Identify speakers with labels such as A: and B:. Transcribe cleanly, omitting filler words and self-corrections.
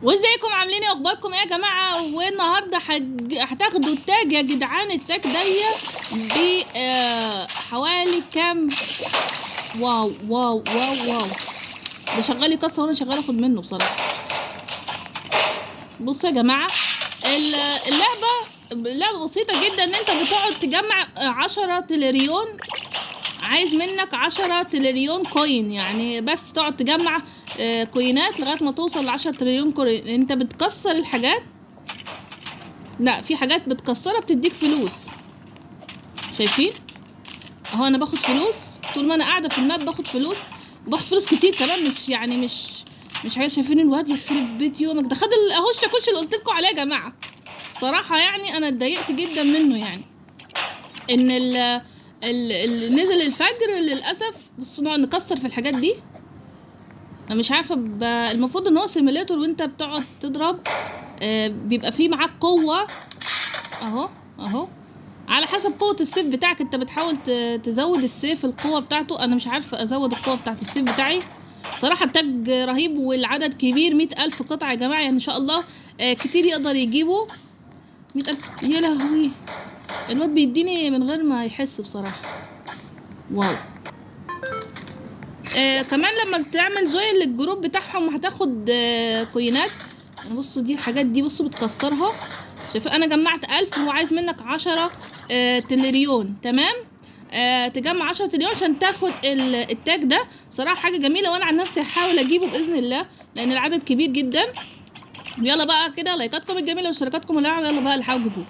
A: وازيكم عاملين ايه؟ اخباركم ايه يا جماعه؟ والنهارده هتاخدوا التاج يا جدعان. التاج دي حوالي كام؟ واو واو واو واو، ده شغال يكسر وانا شغال اخد منه بصراحه. بصوا يا جماعه، اللعبه بسيطه جدا. ان انت بتقعد تجمع 10 تريليون. عايز منك 10 تريليون كوين، يعني بس تقعد تجمع كوينات لغايه ما توصل ل10 تريليون كوين. انت بتكسر الحاجات، لا في حاجات بتكسرها بتديك فلوس. شايفين اهو؟ انا باخد فلوس طول ما انا قاعده في الماب، باخد فلوس كتير كمان. مش حاجه. شايفين الواد يخرب بيت يومك ده؟ خد اهو الشاكوش اللي قلت لكم عليه يا جماعه. صراحه يعني انا اتضايقت جدا منه، يعني ان اللي نزل الفجر للاسف. بصوا نقعد نكسر في الحاجات دي. انا مش عارفه المفروض ان هو سيميليتور وانت بتقعد تضرب. بيبقى فيه معاك قوه اهو على حسب قوه السيف بتاعك. انت بتحاول تزود السيف القوه بتاعته. انا مش عارفه ازود القوه بتاعت السيف بتاعي صراحه. التاج رهيب والعدد كبير، 100,000 قطعه يا جماعه، يعني ان شاء الله كتير يقدر يجيبوا 100,000. يا لهوي، الواد بيديني من غير ما يحس بصراحه. واو. كمان لما تعمل جوين للجروب بتاعهم هتاخد كوينات. بصوا دي الحاجات دي، بصوا بتكسرها. شايف انا جمعت 1000 وهو عايز منك 10 تريليون. تمام. تجمع 10 تريليون عشان تاخد التاج ده. بصراحه حاجه جميله، وانا عن نفسي هحاول اجيبه باذن الله لان العدد كبير جدا. يلا بقى كده لايكاتكم الجميله واشتراكاتكم اللعبه. يلا بقى نحاول نجيبوه.